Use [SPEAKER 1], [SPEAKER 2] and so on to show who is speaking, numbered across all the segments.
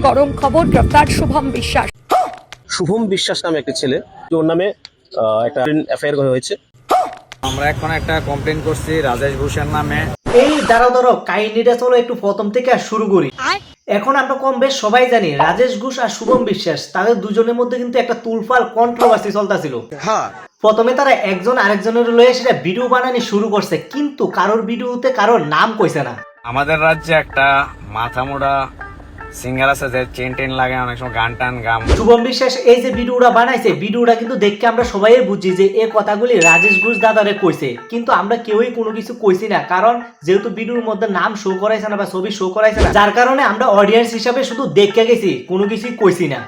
[SPEAKER 1] গরম খবর, গ্রেফতার শুভম বিশ্বাস।
[SPEAKER 2] শুভম বিশ্বাস নামে একটি ছেলে, ওর নামে একটা এফআইআর হয়েছে।
[SPEAKER 3] আমরা এখন একটা কমপ্লেন করছি রাজেশ ঘোষের নামে।
[SPEAKER 4] এই দাঁড়াও কাহিনীটা চলো একটু প্রথম থেকে আর শুরু করি। এখন আমরা কম বেশ সবাই জানি রাজেশ ঘোষ আর শুভম বিশ্বাস তাদের দুজনের মধ্যে কিন্তু একটা তুলফাল কন্ট্রোভার্সি চলতেছিল। প্রথমে তারা একজন আরেকজনের লয়ে সেটা ভিডিও বানানি শুরু করছে, কিন্তু কারোর ভিডিওতে কারোর নাম কইছে না।
[SPEAKER 3] আমাদের রাজ্যে একটা মাথা মোড়া সিঙ্গার আছে যে চেন টেন লাগে, অনেক সময় গান টান গাম।
[SPEAKER 4] শুভম বিশ্বাস এই যে ভিডিওটা বানাইছে, ভিডিওটা কিন্তু দেখে আমরা সবাই বুঝি যে এই কথাগুলি রাজেশ ঘোষ দাদারে কইছে, কিন্তু আমরা কেউই কোনো কিছু কইছি না, কারণ যেহেতু ভিডিওর মধ্যে নাম শো করাইছে না বা ছবি শো করাইছে না, যার কারণে আমরা অডিয়েন্স হিসাবে শুধু দেখে গেছি, কোনো কিছুই কইছি না।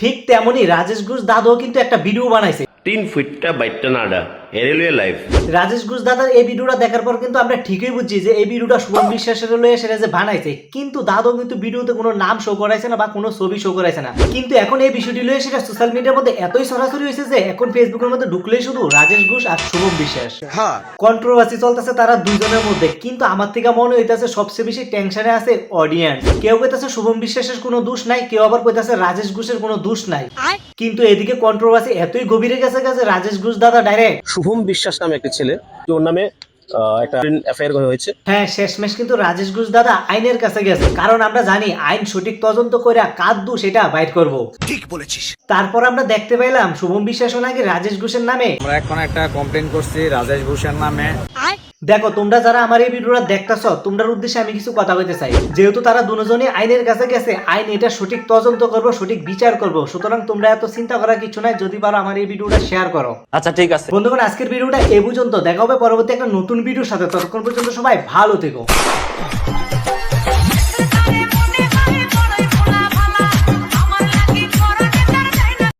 [SPEAKER 4] ঠিক তেমনি রাজেশ ঘোষ দাদাও কিন্তু একটা ভিডিও বানাইছে
[SPEAKER 5] 3 ফিটটা বাইটটা নাডা এরেলুয়ে লাইফ।
[SPEAKER 4] রাজেশ ঘোষ দাদার এই ভিডিওটা দেখার পর কিন্তু আমরা ঠিকই বুঝছি যে এই ভিডিওটা শুভম বিশ্বাসের লয়ে সেটা যে বানাইছে, কিন্তু দাদু কিন্তু ভিডিওতে কোনো নাম শো করাইছে না বা কোনো ছবি শো করাইছে না। কিন্তু এখন এই বিষয়টি লয়ে সেটা সোশ্যাল মিডিয়ার মধ্যে এতই সরাসরি হয়েছে যে এখন ফেসবুকের মধ্যে ঢুকলেই শুধু রাজেশ ঘোষ আর শুভম বিশ্বাস কন্ট্রোভার্সি চলতেছে তারা দুইজনের মধ্যে। কিন্তু আমার থেকে মনে হইতেছে সবচেয়ে বেশি টেনশনে আছে অডিয়েন্স। কেউ কইতাছে শুভম বিশ্বাসের কোনো দোষ নাই, কেউ আবার কইতাছে রাজেশ ঘোষের কোনো দোষ নাই। কিন্তু এদিকে কন্ট্রোভার্সি এতই গভীরে গেছে রাজেশ ঘোষ দাদা ডাইরেক্ট
[SPEAKER 2] শুভম বিশ্বাস নামে একটি ছেলে, ওর নামে একটা এফআইআর হয়েছে।
[SPEAKER 4] হ্যাঁ, শেষমেশ কিন্তু রাজেশ ঘোষ দাদা আইনের কাছে গেছে, কারণ আমরা জানি আইন সঠিক তদন্ত করে কার দোষ সেটা বাইর করব। ঠিক বলেছিস। তারপর আমরা দেখতে পাইলাম শুভম বিশ্বাস নাকি রাজেশ ঘোষের নামে
[SPEAKER 3] আমরা এখন একটা কমপ্লেন করছি রাজেশ ঘোষের নামে।
[SPEAKER 4] দেখো তোমরা যারা আমার এই ভিডিওটা দেখতেছো, তোমরার উদ্দেশ্যে আমি কিছু কথা বলতে চাই। যেহেতু তারা দুজনই আইনের কাছে গেছে, আইন এটা সঠিক তদন্ত করবো, সঠিক বিচার করবো, সুতরাং তোমরা এত চিন্তা করার কিছু নাই। যদি পারো আমার এই ভিডিওটা শেয়ার করো।
[SPEAKER 6] আচ্ছা ঠিক আছে
[SPEAKER 4] বন্ধুগণ, আজকের ভিডিওটা এই পর্যন্ত। দেখা হবে পরবর্তী একটা নতুন ভিডিওর সাথে। ততক্ষণ পর্যন্ত সবাই ভালো থেকো।